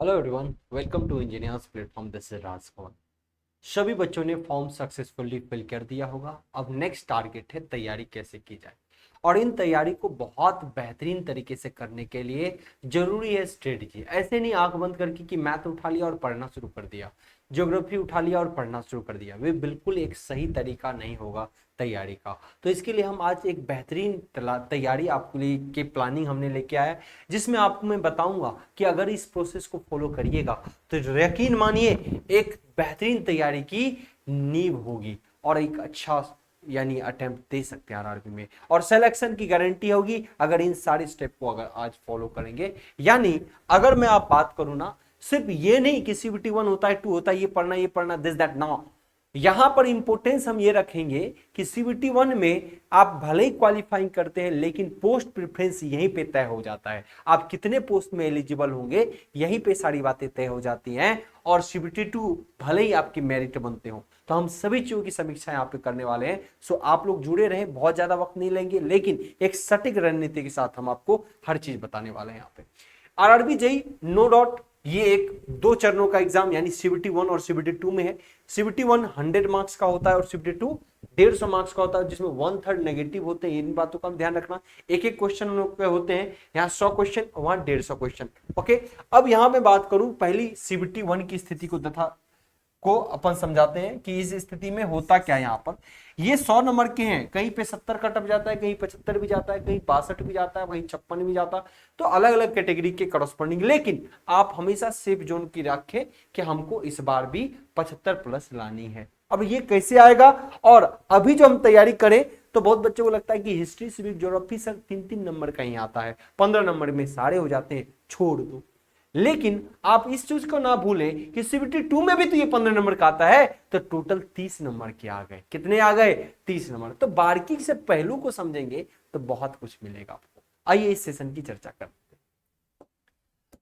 Hello everyone, welcome to engineers platform. This is Rajkumar. सभी बच्चों ने फॉर्म सक्सेसफुली फिल कर दिया होगा। अब नेक्स्ट टारगेट है तैयारी कैसे की जाए, और इन तैयारी को बहुत बेहतरीन तरीके से करने के लिए जरूरी है स्ट्रेटजी। ऐसे नहीं आंख बंद करके कि मैथ उठा लिया और पढ़ना शुरू कर दिया, ज्योग्राफी उठा लिया और पढ़ना शुरू कर दिया। वे बिल्कुल एक सही तरीका नहीं होगा तैयारी का। तो इसके लिए हम आज एक बेहतरीन तैयारी आपके लिए की प्लानिंग हमने लेके आया है, जिसमें आपको मैं बताऊंगा कि अगर इस प्रोसेस को फॉलो करिएगा तो यकीन मानिए एक बेहतरीन तैयारी की नींव होगी और एक अच्छा यानी अटेम्प्ट दे सकते हैं आरआरबी में, और सिलेक्शन की गारंटी होगी अगर इन सारे स्टेप को अगर आज फॉलो करेंगे। यानी अगर मैं आप बात करूं ना, सिर्फ ये नहीं कि सीबीटी 1 होता है, 2 होता है, ये पढ़ना दिस दैट ना। यहां पर इंपोर्टेंस हम ये रखेंगे कि सीबीटी 1 में आप भले ही क्वालिफाइंग करते हैं, लेकिन पोस्ट प्रेफरेंस यहीं पे तय हो जाता है। आप कितने पोस्ट में एलिजिबल होंगे यहीं पे सारी बातें तय हो जाती हैं। और सीबीटी 2 भले ही आपकी मेरिट बनते हो, तो हम सभी चीजों की समीक्षा यहाँ पे करने वाले हैं। सो आप लोग जुड़े रहे, बहुत ज्यादा वक्त नहीं लेंगे, लेकिन एक सटीक रणनीति के साथ हम आपको हर चीज बताने वाले हैं यहाँ पे। आरआरबी जेई नो डाउट ये एक 2 चरणों का एग्जाम यानी सीबीटी 1 और सीबीटी 2 में है। सीबीटी 1 100 मार्क्स का होता है और सीबीटी 2 150 मार्क्स का होता है, जिसमें 1/3 नेगेटिव होते हैं। इन बातों का ध्यान रखना। एक एक क्वेश्चन होते हैं, यहाँ 100 क्वेश्चन, वहां 150 क्वेश्चन। ओके, अब यहां मैं बात करूं पहली सीबीटी 1 की स्थिति को तथा को अपन समझाते हैं कि इस स्थिति में होता क्या है। यहाँ पर ये 100 नंबर के हैं, कहीं पे 70 का टप जाता है, कहीं 75 भी जाता है, कहीं 62 भी जाता है, कहीं 56 भी जाता है। तो अलग अलग कैटेगरी के करस्पॉन्डिंग, लेकिन आप हमेशा सेफ जोन की रखें कि हमको इस बार भी 75 प्लस लानी है। अब ये कैसे आएगा, और अभी जो हम तैयारी करें तो बहुत बच्चों को लगता है कि history, civic, geography sir 3-3 number का ही आता है, 15 नंबर में सारे हो जाते हैं, छोड़ दो। लेकिन आप इस चीज को ना भूलें कि सीबीटी 2 में भी तो ये 15 नंबर का आता है, तो टोटल 30 नंबर के आ गए। कितने आ गए? 30 नंबर। तो बारीकी से पहलू को समझेंगे तो बहुत कुछ मिलेगा आपको। आइए इस सेशन की चर्चा करते हैं।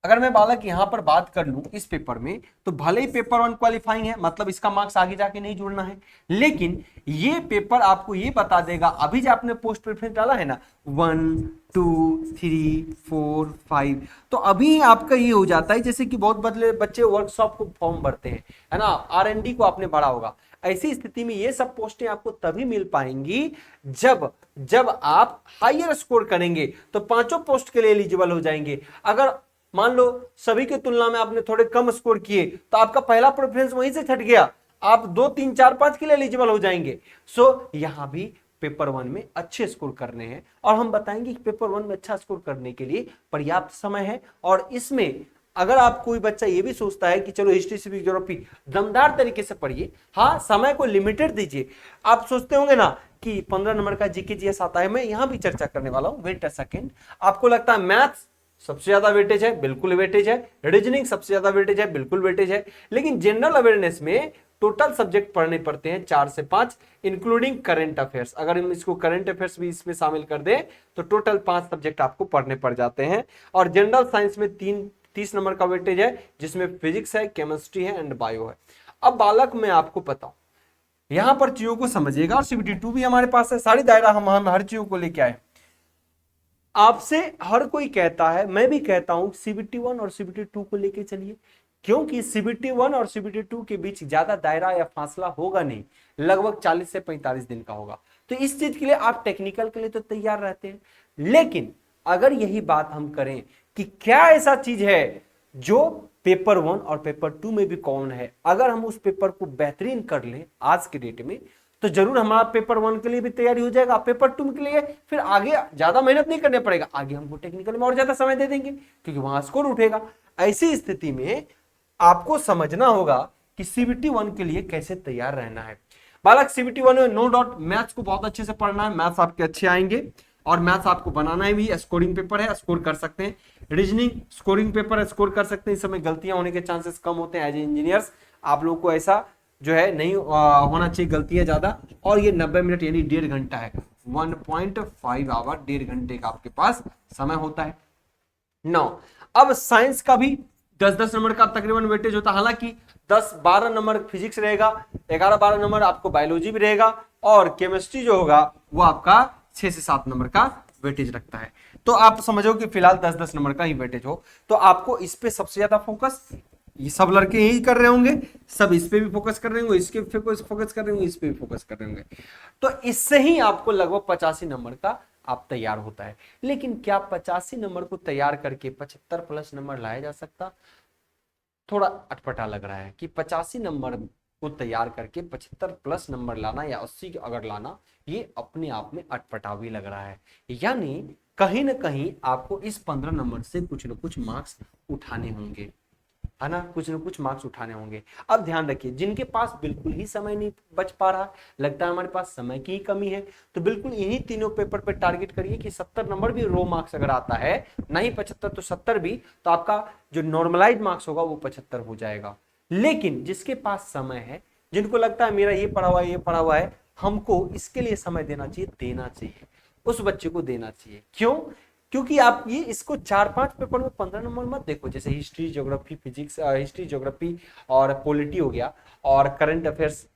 अगर मैं बालक यहां पर बात कर लूं इस पेपर में, तो भले ही पेपर 1 क्वालिफाइंग है, मतलब इसका मार्क्स आगे जाके नहीं जुड़ना है, लेकिन ये पेपर आपको ये बता देगा, अभी जो आपने पोस्ट प्रेफरेंस डाला है ना 1 2 3 4 5, तो अभी आपका ये हो जाता है जैसे कि बहुत बदले बच्चे वर्कशॉप को फॉर्म भरते हैं, है ना, आरएनडी को आपने भरा होगा। ऐसी स्थिति में ये सब पोस्टें आपको तभी मिल पाएंगी जब जब आप हायर स्कोर करेंगे, तो 5 पोस्ट के लिए एलिजिबल हो जाएंगे। अगर मान लो सभी की तुलना में आपने थोड़े कम स्कोर किए, तो आपका पहला प्रेफरेंस वहीं से छट गया, आप 2 3 4 5 के लिए एलिजिबल हो जाएंगे। सो यहां भी पेपर 1 में अच्छे स्कोर करने हैं, और हम बताएंगे कि पेपर 1 में अच्छा स्कोर करने के लिए पर्याप्त समय है। और इसमें अगर आप कोई बच्चा ये भी सोचता है कि चलो हिस्ट्री, सिविक, ज्योग्राफी दमदार तरीके से पढ़िए, हाँ समय को लिमिटेड दीजिए। आप सोचते होंगे ना कि 15 नंबर का जीके जीएस आता है, मैं यहां भी चर्चा करने वाला हूं, वेट अ सेकेंड। आपको लगता है मैथ्स सबसे ज्यादा वेटेज है, बिल्कुल वेटेज है। रीजनिंग सबसे ज्यादा वेटेज है, बिल्कुल वेटेज है। लेकिन जनरल अवेयरनेस में टोटल सब्जेक्ट पढ़ने पड़ते हैं 4 से 5, इंक्लूडिंग करंट अफेयर्स। अगर हम इसको करंट अफेयर्स भी इसमें शामिल कर दें तो टोटल 5 सब्जेक्ट आपको पढ़ने पड़ जाते हैं। और जनरल साइंस में 30 नंबर का वेटेज है, जिसमें फिजिक्स है, केमिस्ट्री है एंड बायो है। अब बालक मैं आपको बताऊं, यहां पर चीजों को समझिएगा, और सीबीटी 2 भी हमारे पास है, सारी दायरा हम हर चीजों को लेके आए। आपसे हर कोई कहता है, मैं भी कहता हूं, सीबीटी 1 और सीबीटी 2 को लेके चलिए, क्योंकि सीबीटी 1 और सीबीटी 2 के बीच ज्यादा दायरा या फासला होगा नहीं, लगभग 40 से 45 दिन का होगा। तो इस चीज के लिए आप टेक्निकल के लिए तो तैयार रहते हैं। लेकिन अगर यही बात हम करें कि क्या ऐसा चीज है जो पेपर 1 और पेपर 2 में भी कॉमन है, अगर हम उस पेपर को बेहतरीन कर ले आज के डेट में, तो जरूर हमारा पेपर 1 के लिए भी तैयारी हो जाएगा, पेपर 2 के लिए फिर आगे ज्यादा मेहनत नहीं करने पड़ेगा, आगे हमको टेक्निकल में और ज्यादा समय दे देंगे क्योंकि वहां स्कोर उठेगा। ऐसी स्थिति में आपको समझना होगा कि सीबीटी 1 के लिए कैसे तैयार रहना है। बालक सीबीटी 1 में नो डाउट मैथ्स को बहुत अच्छे से पढ़ना है, मैथ्स आपके अच्छे आएंगे, और मैथ्स आपको बनाना है भी, स्कोरिंग पेपर है, स्कोर कर सकते हैं। रीजनिंग स्कोरिंग पेपर है, स्कोर कर सकते हैं। इस समय गलतियां होने के चांसेस कम होते हैं, एज इंजीनियर्स आप लोग को ऐसा जो है नहीं होना चाहिए गलतियां ज्यादा। और ये 90 मिनट यानी 1.5 घंटा है, 1.5 आवर, 1.5 घंटे का आपके पास समय होता है। नौ, अब साइंस का भी 10-10 नंबर का तकरीबन वेटेज होता है, हालांकि 10-12 नंबर फिजिक्स रहेगा, 11-12 नंबर आपको बायोलॉजी भी रहेगा, और केमिस्ट्री जो होगा वो आपका 6 से 7 नंबर का वेटेज रखता है। तो आप समझो कि फिलहाल 10-10 नंबर का ही वेटेज हो, तो आपको इस पे सबसे ज्यादा फोकस, ये सब लड़के यही कर रहे होंगे, सब इस पे भी फोकस कर रहे होंगे, इसके फोकस कर रहे होंगे, इस पे भी फोकस कर रहे होंगे। तो इससे ही आपको लगभग 85 नंबर का आप तैयार होता है। लेकिन क्या 85 नंबर को तैयार करके 75 प्लस नंबर लाया जा सकता? थोड़ा अटपटा लग रहा है कि 85 नंबर को तैयार करके 75 प्लस नंबर लाना या 80 अगर लाना, ये अपने आप में अटपटा भी लग रहा है। यानी कहीं ना कहीं आपको इस 15 नंबर से कुछ ना कुछ मार्क्स उठाने होंगे, है ना, कुछ ना कुछ मार्क्स उठाने होंगे। अब ध्यान रखिए, जिनके पास बिल्कुल ही समय नहीं बच पा रहा, लगता है हमारे पास समय की ही कमी है, तो बिल्कुल यही तीनों पेपर पे टारगेट करिए कि 70 नंबर भी रो मार्क्स अगर आता है, नहीं 75 तो 70 भी, तो आपका जो नॉर्मलाइज मार्क्स होगा वो 75 हो जाएगा। लेकिन जिसके पास समय है, जिनको लगता है मेरा ये पढ़ा हुआ है, ये पढ़ा हुआ है, हमको इसके लिए समय देना चाहिए, देना चाहिए, उस बच्चे को देना चाहिए। क्यों? क्योंकि आप ये इसको 4-5 पेपर में 15 नंबर मत देखो, जैसे history, geography, physics, history, geography और पॉलिटी हो गया, और करंट अफेयर्स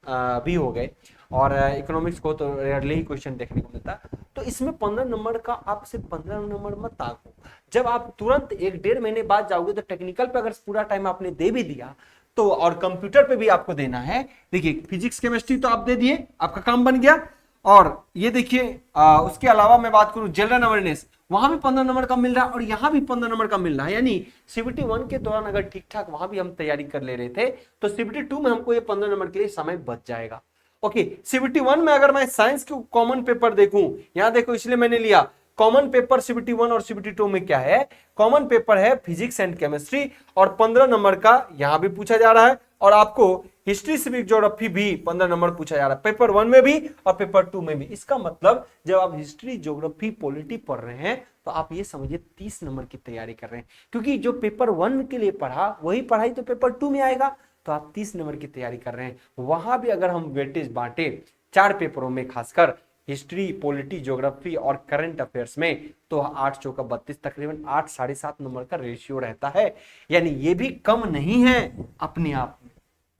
भी हो गए, और इकोनॉमिक्स को तो रेयरली ही क्वेश्चन देखने को मिलता। तो इसमें 15 नंबर का आप सिर्फ 15 नंबर मत ताको। जब आप तुरंत 1-1.5 महीने बाद जाओगे तो टेक्निकल पे अगर पूरा टाइम आपने दे भी दिया, तो और कंप्यूटर पे भी आपको देना है। देखिए फिजिक्स केमिस्ट्री तो आप दे दिए, आपका काम बन गया। और ये देखिए उसके अलावा मैं बात करूं जनरल अवेयरनेस, वहां भी 15 नंबर का मिल रहा है और यहां भी 15 नंबर का मिल रहा है। यानी सीबीटी 1 के दौरान अगर ठीक ठाक वहां भी हम तैयारी कर ले रहे थे, तो सीबीटी 2 में हमको ये 15 नंबर के लिए समय बच जाएगा। ओके, सीबीटी 1 में अगर मैं साइंस के कॉमन पेपर देखूं, यहां देखो इसलिए मैंने लिया कॉमन पेपर सीबीटी 1 और सीबीटी 2 में क्या है, कॉमन पेपर है फिजिक्स एंड केमिस्ट्री, और 15 नंबर का यहां भी पूछा जा रहा है, और आपको हिस्ट्री, सिविक, ज्योग्राफी भी 15 नंबर पूछा जा रहा है, पेपर 1 में भी और पेपर 2 में भी। इसका मतलब जब आप हिस्ट्री, ज्योग्राफी, पॉलिटी पढ़ रहे हैं, तो आप ये समझिए 30 नंबर की तैयारी कर रहे हैं, क्योंकि जो पेपर 1 के लिए पढ़ा वही पढ़ाई तो पेपर 2 में आएगा, तो आप 30 नंबर की तैयारी कर रहे हैं। वहां भी अगर हम वेटेज बांटे 4 पेपरों में, खासकर हिस्ट्री, पॉलिटी, ज्योग्राफी और करंट अफेयर्स में, तो 8 चौका 32, तकरीबन 8 7.5 नंबर का रेशियो रहता है। यानी ये भी कम नहीं है अपने आप में।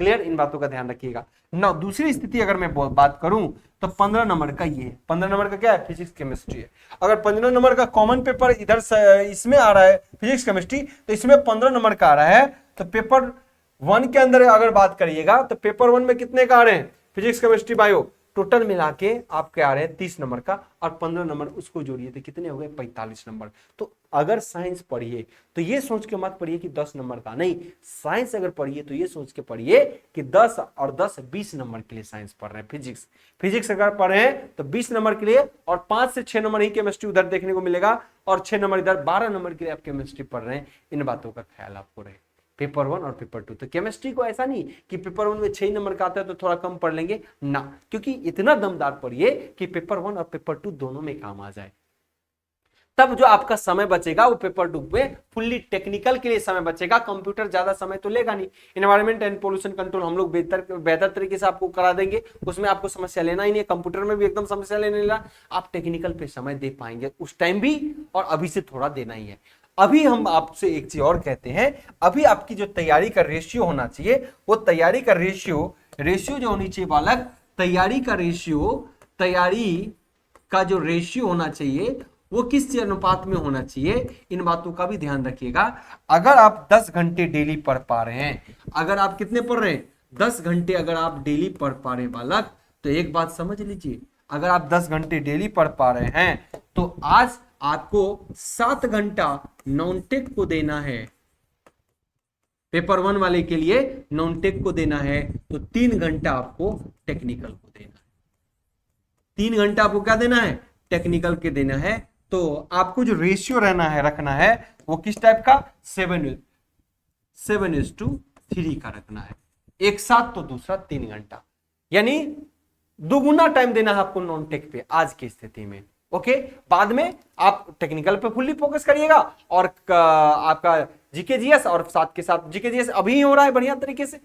क्लियर? इन बातों का ध्यान रखिएगा ना। दूसरी स्थिति अगर मैं बात करूं, तो 15 नंबर का ये 15 नंबर का क्या है, फिजिक्स केमिस्ट्री है। अगर 15 नंबर का कॉमन पेपर इधर इसमें आ रहा है फिजिक्स केमिस्ट्री, तो इसमें 15 नंबर का आ रहा है। तो पेपर 1 के अंदर अगर बात करिएगा, तो पेपर 1 में कितने का आ रहे हैं, फिजिक्स, केमिस्ट्री, बायो, टोटल मिला के आपके आ रहे हैं 30 नंबर का, और 15 नंबर उसको जोड़िए तो कितने हो गए, 45 नंबर। तो अगर साइंस पढ़िए तो ये सोच के मत पढ़िए कि 10 नंबर का, नहीं, साइंस अगर पढ़िए तो ये सोच के पढ़िए कि 10 और 10 20 नंबर के लिए साइंस पढ़ रहे हैं। फिजिक्स अगर पढ़े हैं तो 20 नंबर के लिए, और 5 से 6 नंबर ही केमिस्ट्री उधर देखने को मिलेगा, और 6 नंबर इधर, 12 नंबर के लिए आप केमिस्ट्री पढ़ रहे हैं। इन बातों का ख्याल आपको रहे, पेपर 1 और पेपर 2। तो केमिस्ट्री को ऐसा नहीं कि पेपर 1 में 6 नंबर का आता है तो थोड़ा कम पढ़ लेंगे ना, क्योंकि इतना दमदार पढ़िए कि पेपर 1 और पेपर 2 दोनों में काम आ जाए। तब जो आपका समय बचेगा वो पेपर 2 में फुल्ली टेक्निकल के लिए समय बचेगा। कंप्यूटर ज्यादा समय तो लेगा नहीं। एनवायरमेंट एंड पोल्यूशन कंट्रोल हम लोग बेहतर तरीके से आपको करा देंगे, उसमें आपको समस्या लेना ही नहीं है। कंप्यूटर में भी एकदम समस्या लेने लेना, आप टेक्निकल पे समय दे पाएंगे उस टाइम भी, और अभी से थोड़ा देना ही है। अभी हम आपसे एक चीज और कहते हैं, अभी आपकी जो तैयारी का रेशियो होना चाहिए, वो तैयारी का रेशियो जो होनी चाहिए बालक, तैयारी का जो रेशियो होना चाहिए वो किस अनुपात में होना चाहिए, इन बातों का भी ध्यान रखिएगा। अगर आप 10 घंटे डेली पढ़ पा रहे हैं, अगर आप कितने पढ़ रहे हैं, 10 घंटे अगर आप डेली पढ़ पा रहे हैं बालक, तो एक बात समझ लीजिए, अगर आप 10 घंटे डेली पढ़ पा रहे हैं, तो आज आपको 7 घंटा नॉन टेक को देना है। पेपर 1 वाले के लिए नॉन टेक को देना है, तो 3 घंटा आपको टेक्निकल को देना है। 3 घंटा आपको क्या देना है, टेक्निकल के देना है। तो आपको जो रेशियो रखना है वो किस टाइप का, 7:3 का रखना है। एक साथ तो दूसरा 3 घंटा, यानी दुगुना टाइम देना है आपको नॉन टेक पे आज की स्थिति में। ओके, बाद में आप टेक्निकल पे फुल्ली फोकस करिएगा, और आपका जीके जीएस, और साथ के साथ जीके जीएस अभी ही हो रहा है बढ़िया तरीके से,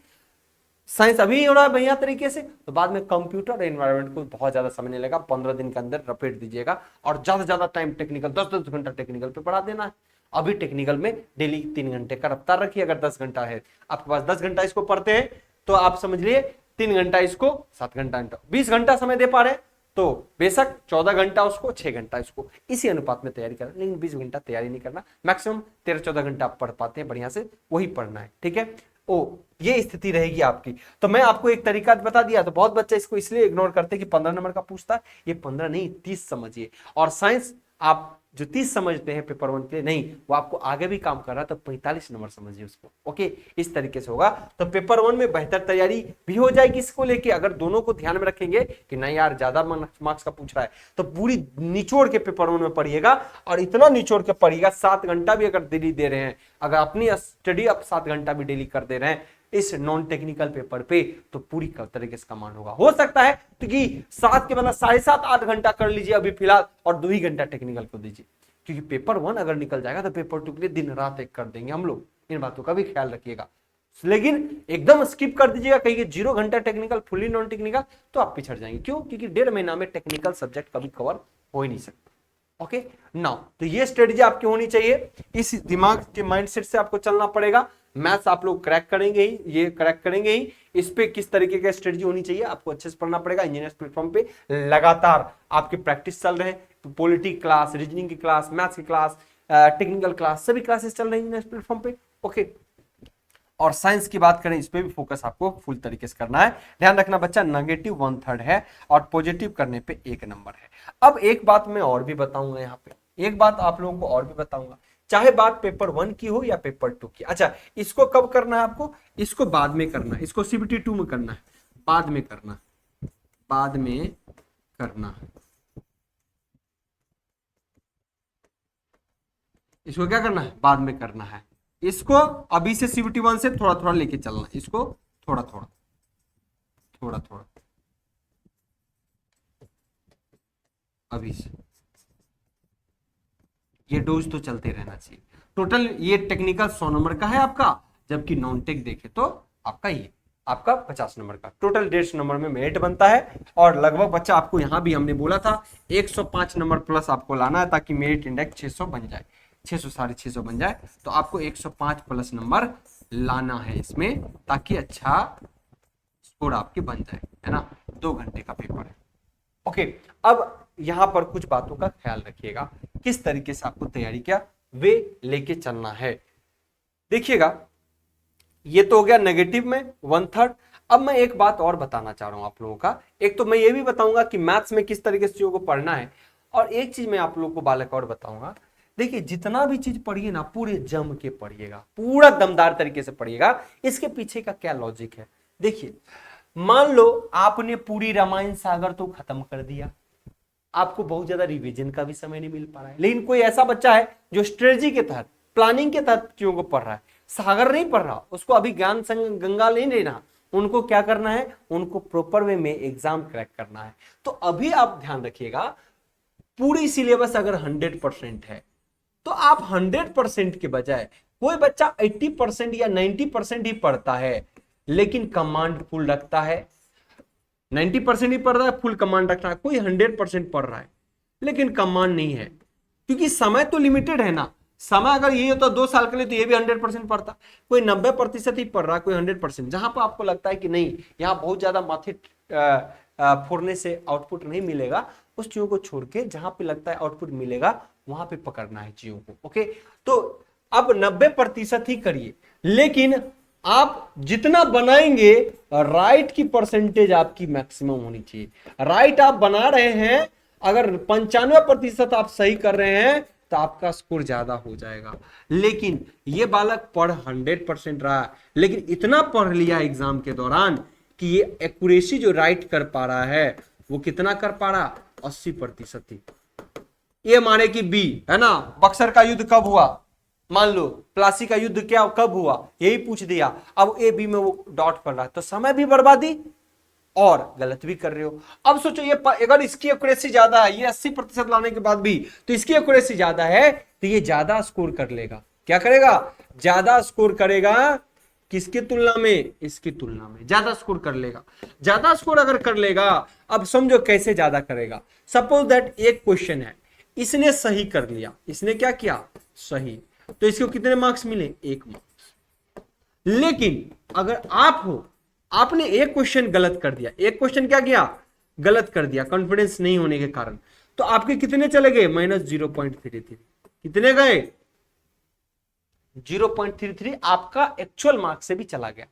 साइंस अभी हो रहा है बढ़िया तरीके से, तो बाद में कंप्यूटर एनवायरनमेंट को बहुत ज्यादा समय नहीं लगेगा। 15 दिन के अंदर रपेट दीजिएगा, और ज्यादा टाइम टेक्निकल, 10-10 घंटा टेक्निकल पे पढ़ा देना है। अभी टेक्निकल में डेली 3 घंटे का रफ्तार रखिए। अगर 10 घंटा है आपके पास, 10 घंटा इसको पढ़ते हैं, तो आप समझ लिए 3 घंटा इसको, 7 घंटा 20 घंटा समय दे पा रहे हैं, तो बेशक 14 घंटा उसको, 6 घंटा इसको, इसी अनुपात में तैयारी करना, लेकिन 20 घंटा तैयारी नहीं करना। मैक्सिमम 13-14 घंटा आप पढ़ पाते हैं बढ़िया से, वही पढ़ना है, ठीक है। ओ, ये स्थिति रहेगी आपकी। तो मैं आपको एक तरीका बता दिया, तो बहुत बच्चे इसको इसलिए इग्नोर करते हैं कि 15 नंबर का पूछता है, ये 15 नहीं 30 समझिए। और साइंस आप जो 30 समझते हैं पेपर 1 के लिए, नहीं, वो आपको आगे भी काम कर रहा है, तो 45 नंबर समझिए उसको, ओके। इस तरीके से होगा, तो पेपर 1 में बेहतर तैयारी भी हो जाएगी इसको लेके, अगर दोनों को ध्यान में रखेंगे कि नहीं यार ज्यादा मार्क्स का पूछ रहा है, तो पूरी निचोड़ के पेपर 1 में पढ़िएगा। और इतना निचोड़ के पढ़िएगा, 7 घंटा भी अगर डेली दे रहे हैं, अगर अपनी स्टडी आप 7 घंटा भी डेली कर दे रहे हैं इस नॉन टेक्निकल पेपर पे, तो पूरी तरीके से कमांड होगा। हो सकता है कि 7 के मतलब 7.5-8 घंटा कर लीजिए अभी फिलहाल, और 2 ही घंटा टेक्निकल को दीजिए, क्योंकि पेपर 1 अगर निकल जाएगा तो पेपर 2 के लिए दिन रात एक कर देंगे हम लोग। इन बातों का भी ख्याल रखिएगा, लेकिन एकदम स्किप कर दीजिएगा कहीं 0 घंटा टेक्निकल, फुली नॉन टेक्निकल, तो आप पिछड़ जाएंगे। क्यों? क्योंकि 1.5 महीना में टेक्निकल सब्जेक्ट कभी कवर हो ही नहीं सकता। ओके नाउ, तो ये स्ट्रेटजी आपकी होनी चाहिए, इस दिमाग के माइंडसेट से आपको चलना पड़ेगा। मैथ्स आप लोग क्रैक करेंगे ही, ये क्रैक करेंगे ही, इस पे किस तरीके का स्ट्रेटजी होनी चाहिए आपको अच्छे से पढ़ना पड़ेगा। इंजीनियर्स प्लेटफॉर्म पे लगातार आपके प्रैक्टिस चल रहे हैं, पॉलिटिक्स क्लास, रीजनिंग की क्लास, मैथ्स की क्लास, टेक्निकल क्लास, सभी क्लासेस चल रही है इंजीनियर्स प्लेटफॉर्म पे, ओके। और साइंस की बात करें, इस पे भी फोकस आपको फुल तरीके से करना है। ध्यान रखना बच्चा, नेगेटिव 1/3 है और पॉजिटिव करने पे 1 नंबर है। अब एक बात मैं और भी बताऊंगा, यहाँ पे एक बात आप लोगों को और भी बताऊंगा, चाहे बात पेपर 1 की हो या पेपर 2 की। अच्छा, इसको कब करना है आपको? इसको बाद में करना है, इसको CBT 2 में करना है, बाद में करना, बाद में करना। इसको क्या करना है? बाद में करना है। इसको अभी से CBT 1 से थोड़ा थोड़ा लेके चलना, इसको थोड़ा थोड़ा थोड़ा थोड़ा अभी से, ये डोज तो चलते रहना चाहिए। टोटल ये टेक्निकल 100 नंबर का है आपका, जबकि नॉन टेक देखे तो आपका ये आपका 50 नंबर का, टोटल 150 नंबर में मेरिट बनता है। और लगभग बच्चा आपको यहाँ भी हमने बोला था 105 नंबर प्लस आपको लाना है, ताकि मेरिट इंडेक्स 600 बन जाए, 600 650 बन जाए। तो आपको 105 प्लस नंबर लाना है इसमें, ताकि अच्छा स्कोर आपके बन जाए, है ना। 2 घंटे का पेपर है, ओके। अब यहां पर कुछ बातों का ख्याल रखिएगा, किस तरीके से आपको तैयारी क्या वे लेके चलना है। देखिएगा, ये तो हो गया नेगेटिव में 1/3। अब मैं एक बात और बताना चाह रहा हूं आप लोगों का। एक तो मैं ये भी बताऊंगा कि मैथ्स में किस तरीके से चीजों को पढ़ना है, और एक चीज मैं आप लोगों को बालक और बताऊंगा। देखिए, जितना भी चीज पढ़िए ना, पूरे जम के पढ़िएगा, पूरा दमदार तरीके से पढ़िएगा। इसके पीछे का क्या लॉजिक है? देखिए, मान लो आपने पूरी रामायण सागर तो खत्म कर दिया, आपको बहुत ज्यादा रिवीजन का भी समय नहीं मिल पा रहा है। लेकिन कोई ऐसा बच्चा है जो स्ट्रेटजी के तहत, प्लानिंग के तहत चीजों को पढ़ रहा है, सागर नहीं पढ़ रहा, उसको अभी ज्ञान संग गंगा नहीं लेना, उनको क्या करना है? उनको प्रॉपर वे में एग्जाम क्रैक करना है। तो अभी आप ध्यान रखिएगा, पूरी सिलेबस अगर 100% है, तो आप 100% के बजाय, कोई बच्चा 80% या 90% ही पढ़ता है, लेकिन कमांड फुल रखता है। 90% ही पढ़ रहा है, फुल कमांड रख रहा है। कोई 100% पढ़ रहा है लेकिन कमांड नहीं है, क्योंकि समय तो लिमिटेड है ना। समय अगर ये होता 2 साल के लिए, तो ये भी 100% पढ़ता। कोई 90% ही पढ़ रहा है, कोई 100%। जहां पर आपको लगता है कि नहीं, यहाँ बहुत ज्यादा माथे फोड़ने से आउटपुट नहीं मिलेगा, उस चीजों को छोड़ के जहां पे लगता है आउटपुट मिलेगा, वहां पे पकड़ना है चीजों को, ओके। तो अब 90% ही करिए, लेकिन आप जितना बनाएंगे, राइट की परसेंटेज आपकी मैक्सिमम होनी चाहिए। राइट आप बना रहे हैं, अगर 95% आप सही कर रहे हैं, तो आपका स्कोर ज्यादा हो जाएगा। लेकिन ये बालक पढ़ 100% रहा है, लेकिन इतना पढ़ लिया एग्जाम के दौरान कि ये एक्यूरेसी जो राइट कर पा रहा है, वो कितना कर पा रहा? 80% ही। ये माने कि बी, है ना, बक्सर का युद्ध कब हुआ, मान लो प्लासी का युद्ध क्या कब हुआ, यही पूछ दिया। अब ए बी में वो डॉट कर रहा है, तो समय भी बर्बादी और गलत भी कर रहे हो। अब सोचो, ये अगर इसकी एक्यूरेसी ज्यादा है, ये 80% लाने के बाद भी, तो इसकी एक्यूरेसी ज्यादा है, तो ये ज्यादा स्कोर कर लेगा। क्या करेगा? ज्यादा स्कोर करेगा। किसकी तुलना में? इसकी तुलना में ज्यादा स्कोर कर लेगा। ज्यादा स्कोर अगर कर लेगा, अब समझो कैसे ज्यादा करेगा। सपोज दैट एक क्वेश्चन है, इसने सही कर लिया, इसने क्या किया? सही, तो इसको कितने मार्क्स मिले? 1 मार्क्स। लेकिन अगर आप हो, आपने एक क्वेश्चन गलत कर दिया, एक क्वेश्चन क्या किया? गलत कर दिया कॉन्फिडेंस नहीं होने के कारण, तो आपके कितने चले गए, -0.33। कितने गए, 0.33 आपका एक्चुअल मार्क से भी चला गया।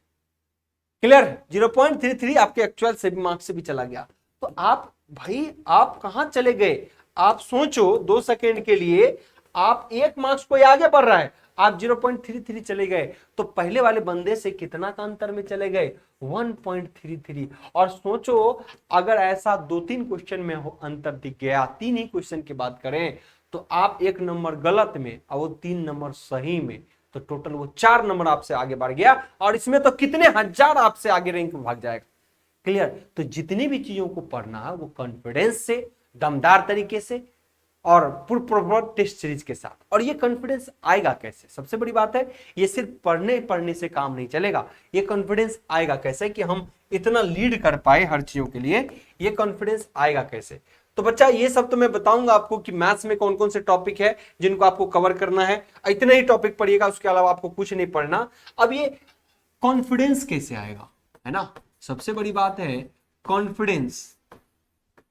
क्लियर, 0.33 आपके एक्चुअल से भी मार्क से भी चला गया। तो आप भाई आप कहां चले गए, आप सोचो 2 सेकेंड के लिए, आप 1 मार्क्स कोई आगे बढ़ रहा है, आप 0.33 चले गए, तो पहले वाले बंदे से कितना का अंतर में चले गए, 1.33। और सोचो अगर ऐसा 2-3 क्वेश्चन में हो अंतर दिख गया, 3 ही क्वेश्चन की बात करें, तो आप 1 नंबर गलत में और वो 3 नंबर सही में, तो टोटल वो 4 नंबर आपसे आगे बढ़ गया, और इसमें तो कितने हजार आपसे आगे रैंक भाग जाएगा। क्लियर, तो जितनी भी चीजों को पढ़ना है वो कॉन्फिडेंस से, दमदार तरीके से, और पूर्ण टेस्ट सीरीज के साथ। और ये कॉन्फिडेंस आएगा कैसे, सबसे बड़ी बात है, ये सिर्फ पढ़ने से काम नहीं चलेगा। ये कॉन्फिडेंस आएगा कैसे कि हम इतना लीड कर पाए हर चीजों के लिए, ये कॉन्फिडेंस आएगा कैसे। तो बच्चा ये सब तो मैं बताऊंगा आपको कि मैथ्स में कौन कौन से टॉपिक है जिनको आपको कवर करना है, इतने ही टॉपिक पढ़िएगा, उसके अलावा आपको कुछ नहीं पढ़ना। अब ये कॉन्फिडेंस कैसे आएगा, है ना, सबसे बड़ी बात है कॉन्फिडेंस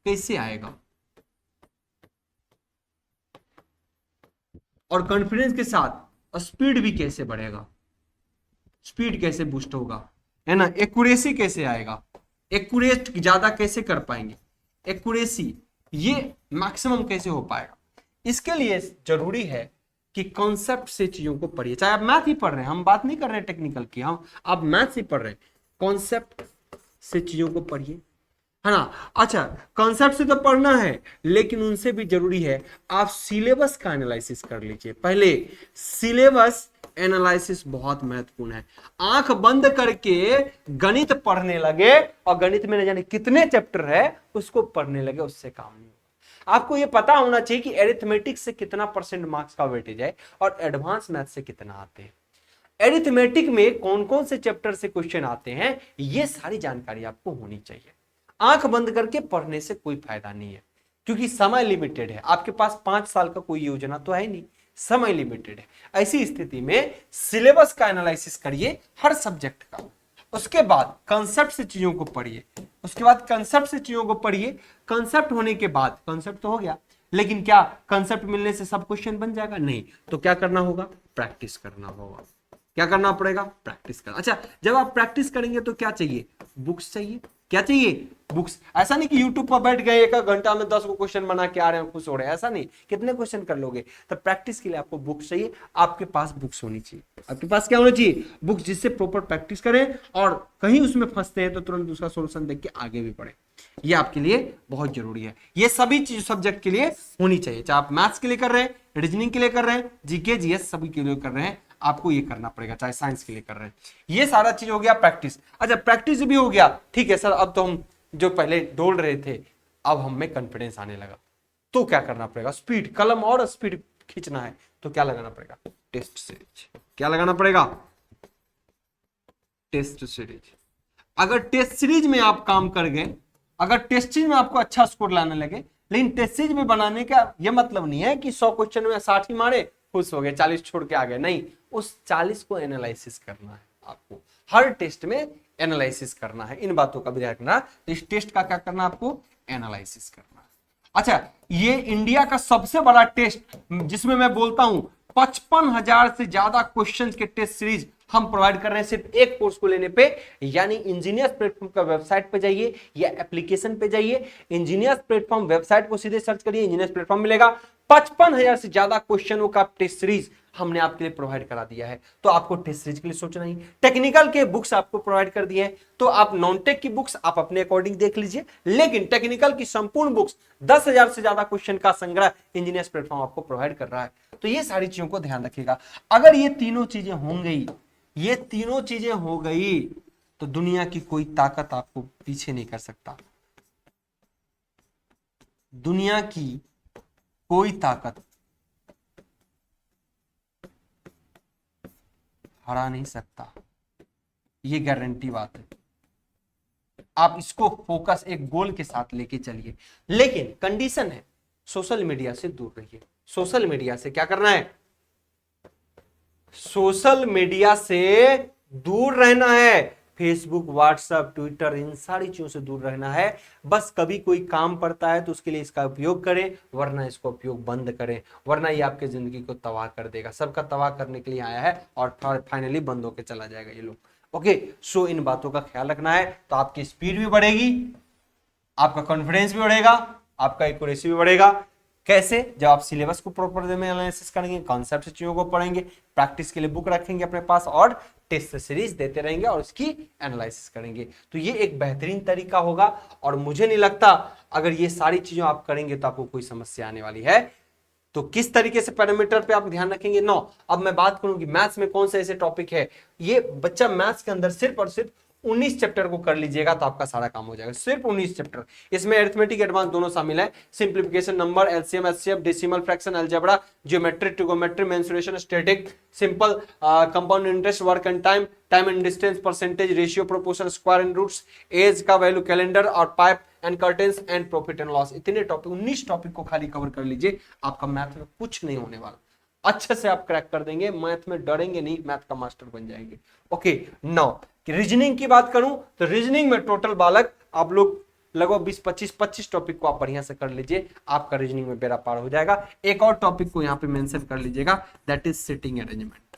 कैसे आएगा, और कॉन्फिडेंस के साथ स्पीड भी कैसे बढ़ेगा, स्पीड कैसे बूस्ट होगा, है ना, एक्यूरेसी कैसे आएगा, एक्यूरेट ज्यादा कैसे कर पाएंगे, एक्यूरेसी ये मैक्सिमम कैसे हो पाएगा। इसके लिए जरूरी है कि कॉन्सेप्ट से चीजों को पढ़िए, चाहे आप मैथ ही पढ़ रहे हैं, हम बात नहीं कर रहे हैं टेक्निकल की, हम आप मैथ ही पढ़ रहे हैं, कॉन्सेप्ट से चीजों को पढ़िए, है ना। अच्छा, कॉन्सेप्ट से तो पढ़ना है, लेकिन उनसे भी जरूरी है आप सिलेबस का एनालिसिस कर लीजिए पहले। सिलेबस एनालिसिस बहुत महत्वपूर्ण है। आंख बंद करके गणित पढ़ने लगे और गणित में न जाने कितने चैप्टर है उसको पढ़ने लगे, उससे काम नहीं होगा। आपको यह पता होना चाहिए कि एरिथमेटिक से कितना % मार्क्स का वेटेज है और एडवांस मैथ से कितना आते हैं, एरिथमेटिक में कौन कौन से चैप्टर से क्वेश्चन आते हैं, ये सारी जानकारी आपको होनी चाहिए। आंख बंद करके पढ़ने से कोई फायदा नहीं है, क्योंकि समय लिमिटेड है, आपके पास 5 साल का कोई योजना तो है नहीं, समय लिमिटेड है। ऐसी स्थिति में सिलेबस का एनालिसिस करिए हर सब्जेक्ट का, उसके बाद कंसेप्ट से चीजों को पढ़िए, उसके बाद कंसेप्ट से चीजों को पढ़िए। कंसेप्ट होने के बाद, कंसेप्ट तो हो गया, लेकिन क्या कंसेप्ट मिलने से सब क्वेश्चन बन जाएगा, नहीं, तो क्या करना होगा, प्रैक्टिस करना होगा। क्या करना पड़ेगा, प्रैक्टिस करना। अच्छा, जब आप प्रैक्टिस करेंगे तो क्या चाहिए, बुक्स चाहिए। क्या चाहिए, बुक्स। ऐसा नहीं कि यूट्यूब पर बैठ गए 1 घंटा में 10 क्वेश्चन बना के आ रहे हैं, खुश हो रहे हैं, ऐसा नहीं, कितने क्वेश्चन कर लोगे। तो प्रैक्टिस के लिए आपको बुक्स चाहिए, आपके पास बुक्स होनी चाहिए। आपके पास क्या होना चाहिए, बुक्स, जिससे प्रॉपर प्रैक्टिस करें और कहीं उसमें फंसते हैं तो तुरंत उसका सोल्यूशन देख के आगे भी बढ़े। ये आपके लिए बहुत जरूरी है, ये सभी चीज सब्जेक्ट के लिए होनी चाहिए, चाहे आप मैथ्स के लिए कर रहे हैं, रीजनिंग के लिए कर रहे हैं, जीके जीएस सभी के लिए कर रहे हैं, आपको ये करना पड़ेगा, चाहे साइंस के लिए कर रहे हैं। ये सारा चीज हो गया प्रैक्टिस। अच्छा, प्रैक्टिस भी हो गया, ठीक है सर, अब तो हम जो पहले डोल रहे थे अब हम में कॉन्फिडेंस आने लगा, तो क्या करना पड़ेगा, स्पीड, कलम और स्पीड खींचना है, तो क्या लगाना पड़ेगा, टेस्ट सीरीज। क्या लगाना पड़ेगा, टेस्ट सीरीज। अगर टेस्ट सीरीज में आप काम कर गए, अगर टेस्ट सीरीज में आपको अच्छा स्कोर लाने लगे, लेकिन टेस्ट सीरीज में बनाने का यह मतलब नहीं है कि 100 क्वेश्चन में 60 ही मारे खुश हो गए, 40 छोड़ के आ गए, नहीं, उस 40 को एनालिसिस करना है आपको, हर टेस्ट में एनालिसिस करना है। इन बातों का भी ध्यान रखना, तो इस टेस्ट का क्या करना है आपको, एनालिसिस करना है। अच्छा, ये इंडिया का सबसे बड़ा टेस्ट जिसमें मैं बोलता हूं 55,000 से ज्यादा क्वेश्चन के टेस्ट सीरीज हम प्रोवाइड कर रहे हैं सिर्फ एक कोर्स को लेने पे, यानी इंजीनियर्स प्लेटफॉर्म का वेबसाइट पे जाइए या एप्लीकेशन पे जाइए, इंजीनियर्स प्लेटफॉर्म वेबसाइट को सीधे सर्च करिए, इंजीनियर्स प्लेटफॉर्म मिलेगा। 55,000 से ज्यादा क्वेश्चनों का टेस्ट सीरीज हमने आपके लिए प्रोवाइड करा दिया है, तो आपको टेस्ट सीरीज के लिए सोचना ही। टेक्निकल के बुक्स आपको प्रोवाइड कर दिए हैं, तो आप नॉन टेक की बुक्स आप अपने अकॉर्डिंग देख लीजिए, लेकिन टेक्निकल की संपूर्ण बुक्स 10,000 से ज्यादा क्वेश्चन का संग्रह इंजीनियर्स प्लेटफॉर्म आपको प्रोवाइड कर रहा है। तो ये सारी चीजों को ध्यान रखिएगा। अगर ये तीनों चीजें होंगी, ये तीनों चीजें हो गई, तो दुनिया की कोई ताकत आपको पीछे नहीं कर सकता, दुनिया की कोई ताकत हरा नहीं सकता, ये गारंटी बात है। आप इसको फोकस एक गोल के साथ लेके चलिए, लेकिन कंडीशन है सोशल मीडिया से दूर रहिए। सोशल मीडिया से क्या करना है, सोशल मीडिया से दूर रहना है, फेसबुक, व्हाट्सएप, ट्विटर, इन सारी चीजों से दूर रहना है। बस कभी कोई काम पड़ता है तो उसके लिए इसका उपयोग करें, वरना इसको उपयोग बंद करें, वरना ये आपकी जिंदगी को तबाह कर देगा। सबका तबाह करने के लिए आया है और फाइनली बंद होकर चला जाएगा ये लोग। ओके, सो इन बातों का ख्याल रखना है, तो आपकी स्पीड भी बढ़ेगी, आपका कॉन्फिडेंस भी बढ़ेगा, आपका एक्यूरेसी भी बढ़ेगा। कैसे? जब आप सिलेबस को प्रॉपर वे में एनालिसिस करेंगे, कॉन्सेप्ट चीजों को पढ़ेंगे, प्रैक्टिस के लिए बुक रखेंगे अपने पास और टेस्ट सीरीज देते रहेंगे और उसकी एनालिसिस करेंगे, तो ये एक बेहतरीन तरीका होगा। और मुझे नहीं लगता अगर ये सारी चीजें आप करेंगे तो आपको कोई समस्या आने वाली है। तो किस तरीके से पैरामीटर पे आप ध्यान रखेंगे? नो, अब मैं बात करूंगी मैथ्स में कौन से ऐसे टॉपिक है। ये बच्चा मैथ्स के अंदर सिर्फ और सिर्फ 19 चैप्टर को कर लीजिएगा तो आपका सारा काम हो जाएगा, सिर्फ 19 चैप्टर। इसमें अरिथमेटिक एडवांस दोनों शामिल है, simplification, number, LCM, HCF, decimal fraction, algebra, geometry, trigonometry, mensuration, static, simple, compound interest, work and time, time and distance, percentage, ratio, proportion, square and roots, age का वैल्यू, कैलेंडर और pipe and कर्टेन्स and profit and loss. इतने topic, 19 topic को खाली cover कर लीजिए, आपका math में कुछ नहीं होने वाला, अच्छे से आप क्रैक कर देंगे, मैथ में डरेंगे नहीं, मैथ का मास्टर बन जाएंगे। ओके, नाउ रीजनिंग की बात करूं तो रीजनिंग में टोटल बालक आप लोग लगभग 20-25 टॉपिक को आप बढ़िया से कर लीजिए, आपका रीजनिंग में बेड़ा पार हो जाएगा। एक और टॉपिक को यहां पे मेंशन कर लीजिएगा, that is sitting arrangement.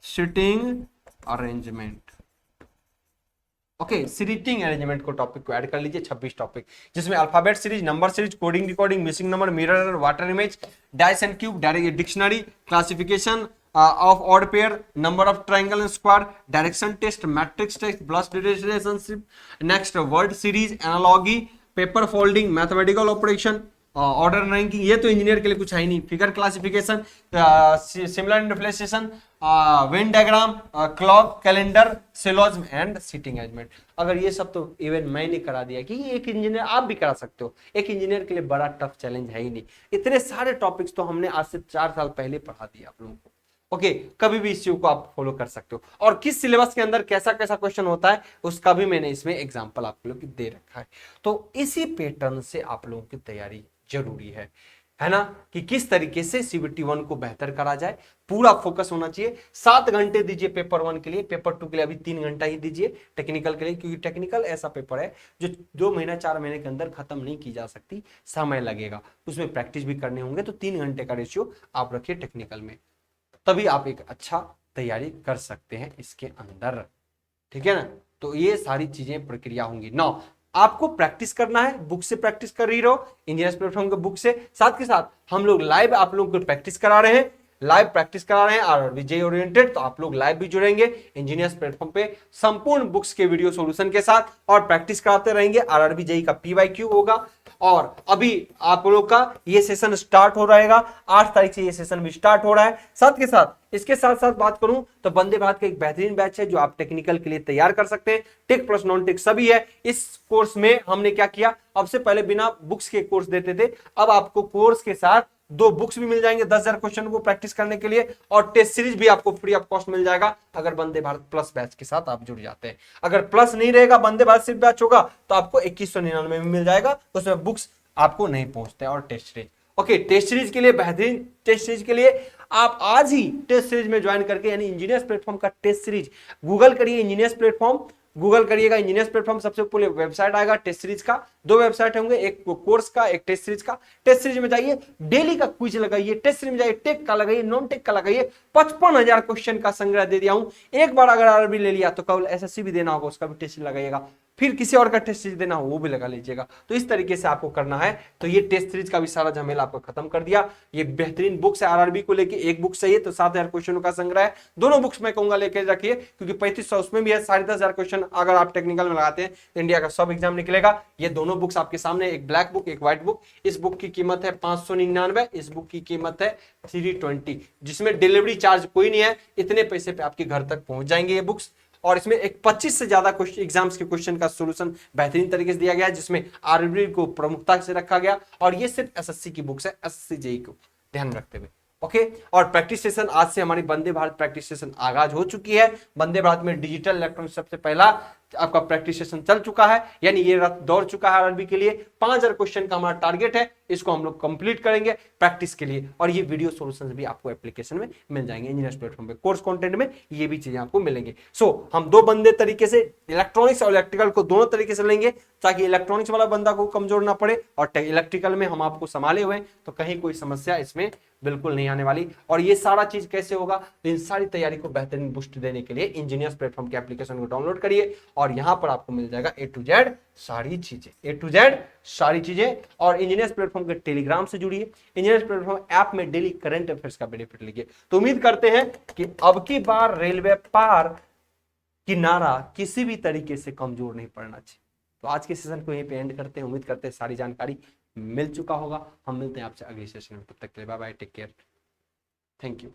Sitting arrangement, okay, sitting arrangement को टॉपिक को ऐड कर लीजिए। 26 टॉपिक, जिसमें alphabet series, number series, coding recording, missing number, mirror, water image, dice and cube, direct dictionary, classification of odd pair, number of triangle and square, direction test, matrix test, blood relationship, next word series, analogy, paper folding, mathematical operation, order ranking, ये तो engineer के लिए कुछ है ही नहीं, figure classification, similar interpretation, Venn diagram, clock, calendar, syllogism and sitting arrangement. अगर ये सब तो इवन मैंने करा दिया कि ये एक इंजीनियर आप भी करा सकते हो, एक इंजीनियर के लिए बड़ा टफ चैलेंज है ही नहीं। इतने सारे टॉपिक्स तो हमने आज से 4 साल पहले पढ़ा दिया आप लोगों को। ओके, कभी भी इस चीज को आप फॉलो कर सकते हो, और किस सिलेबस के अंदर कैसा कैसा क्वेश्चन होता है उसका भी मैंने इसमें एग्जांपल आप लोगों को दे रखा है। तो इसी पैटर्न से आप लोगों की तैयारी जरूरी है ना, कि किस तरीके से CBT 1 को बेहतर करा जाए, पूरा फोकस होना चाहिए। 7 घंटे दीजिए पेपर 1 के लिए, पेपर 2 के लिए अभी 3 घंटा ही dीजिए टेक्निकल के लिए, क्योंकि टेक्निकल ऐसा पेपर है जो 2 महीना 4 महीने के अंदर खत्म नहीं की जा सकती, समय लगेगा, उसमें प्रैक्टिस भी करने होंगे। तो 3 घंटे का रेशियो आप रखिए टेक्निकल में, तभी आप एक अच्छा तैयारी कर सकते हैं इसके अंदर, ठीक है ना। तो ये सारी चीजें प्रक्रिया होंगी। नौ, आपको प्रैक्टिस करना है, बुक से प्रैक्टिस कर रही रहो, इंजीनियर्स प्लेटफॉर्म के बुक से, साथ के साथ हम लोग लाइव आप लोगों को प्रैक्टिस करा रहे हैं, लाइव प्रैक्टिस करा रहे हैं आरआरबी जेईई ओरिएंटेड, तो आप लोग लाइव भी जुड़ेंगे इंजीनियर्स प्लेटफॉर्म पे संपूर्ण बुक्स के वीडियो सॉल्यूशन के साथ, और प्रैक्टिस कराते रहेंगे। आरआरबी जेईई का PYQ होगा, और अभी आप लोग का ये सेशन स्टार्ट हो रहेगा, 8 तारीख से ये सेशन भी स्टार्ट हो रहा है। साथ के साथ इसके साथ साथ बात करूं तो वंदे भारत का एक बेहतरीन बैच है जो आप टेक्निकल के लिए तैयार कर सकते हैं, टेक प्लस नॉन टेक सभी है। इस कोर्स में हमने क्या किया, अब से पहले बिना बुक्स के कोर्स देते थे, अब आपको कोर्स के साथ 2 बुक्स भी मिल जाएंगे 10,000 क्वेश्चन को प्रैक्टिस करने के लिए, और टेस्ट सीरीज भी आपको फ्री ऑफ कॉस्ट मिल जाएगा अगर वंदे भारत प्लस बैच के साथ आप जुड़ जाते हैं। अगर प्लस नहीं रहेगा, वंदे भारत सिर्फ बैच होगा, तो आपको 2199 में मिल जाएगा, उसमें बुक्स आपको नहीं पहुंचते, और test series. Okay, test series के लिए, बेहतरीन टेस्ट सीरीज के लिए आप आज ही टेस्ट सीरीज में ज्वाइन करके, यानी इंजीनियर्स प्लेटफॉर्म का टेस्ट सीरीज, गूगल करिए इंजीनियर्स प्लेटफॉर्म, गूगल करिएगा इंजीनियर्स प्लेटफॉर्म, सबसे पहले वेबसाइट आएगा टेस्ट सीरीज का। 2 वेबसाइट होंगे, एक कोर्स का, एक टेस्ट सीरीज का। टेस्ट सीरीज में जाइए, डेली का क्विज लगाइए, टेस्ट सीरीज में जाइए, टेक का लगाइए, नॉन टेक का लगाइए। 55,000 क्वेश्चन का संग्रह दे दिया हूं। एक बार अगर आरआरबी ले लिया तो कल SSC भी देना होगा, उसका भी टेस्ट लगाइएगा, फिर किसी और का टेस्ट सीरीज देना हो वो भी लगा लीजिएगा। तो इस तरीके से आपको करना है। तो ये टेस्ट सीरीज का भी सारा झमेला आपको खत्म कर दिया। ये बेहतरीन बुक्स है आरआरबी को लेके, एक बुक चाहिए तो 7,000 क्वेश्चनों का संग्रह है। दोनों बुक्स मैं कहूंगा लेके रखिए, क्योंकि 3500 उसमें भी है, 10,500 क्वेश्चन अगर आप टेक्निकल में लगाते हैं तो इंडिया का सब एग्जाम निकलेगा। ये दोनों बुक्स आपके सामने, एक ब्लैक बुक, एक व्हाइट बुक। इस बुक की कीमत है 599, इस बुक की कीमत है 320, जिसमें डिलीवरी चार्ज कोई नहीं है। इतने पैसे पे आपके घर तक पहुंच जाएंगे ये बुक्स। और इसमें एक 25 से ज्यादा एग्जाम्स के क्वेश्चन का सॉल्यूशन बेहतरीन तरीके से दिया गया है, जिसमें आरआरबी को प्रमुखता से रखा गया, और ये सिर्फ एसएससी की बुक्स है, एसएससी जेईई को ध्यान रखते हुए। ओके, और प्रैक्टिस सेशन आज से हमारी वंदे भारत प्रैक्टिस सेशन आगाज हो चुकी है। वंदे भारत में डिजिटल इलेक्ट्रॉनिक सबसे पहला आपका प्रैक्टिस सेशन चल चुका है, यानी ये रथ दौड़ चुका है आरआरबी के लिए। 5000 क्वेश्चन का हमारा टारगेट है, इसको हम लोग कंप्लीट करेंगे प्रैक्टिस के लिए। और ये वीडियो सॉल्यूशंस भी आपको एप्लीकेशन में मिल जाएंगे, इंजीनियर्स प्लेटफॉर्म पे कोर्स कंटेंट में ये भी चीजें आपको मिलेंगी। सो हम दो बंदे तरीके से इलेक्ट्रॉनिक्स और इलेक्ट्रिकल को दोनों तरीके से लेंगे, ताकि इलेक्ट्रॉनिक्स वाला बंदा को कमजोर ना पड़े और इलेक्ट्रिकल में हम आपको संभाले हुए, तो कहीं कोई समस्या इसमें बिल्कुल नहीं आने वाली। और ये सारा चीज कैसे होगा, इन सारी तैयारी को बेहतरीन बूस्ट देने के लिए इंजीनियर्स प्लेटफॉर्म के एप्लीकेशन को डाउनलोड करिए, और यहां पर आपको मिल जाएगा A to Z सारी चीजें, A to Z सारी चीजें। और इंजीनियर्स प्लेटफॉर्म के टेलीग्राम से जुड़िए, इंजीनियर्स प्लेटफॉर्म ऐप में डेली करंट अफेयर्स का बेनिफिट लीजिए। तो उम्मीद करते हैं कि अब की बार रेलवे पार की नारा किसी भी तरीके से कमजोर नहीं पड़ना चाहिए। तो आज के सेशन को यहीं पे एंड करते हैं। उम्मीद करते हैं सारी जानकारी मिल चुका होगा। हम मिलते हैं आपसे अगले सेशन में, तब तक के लिए bye bye, take care, thank you.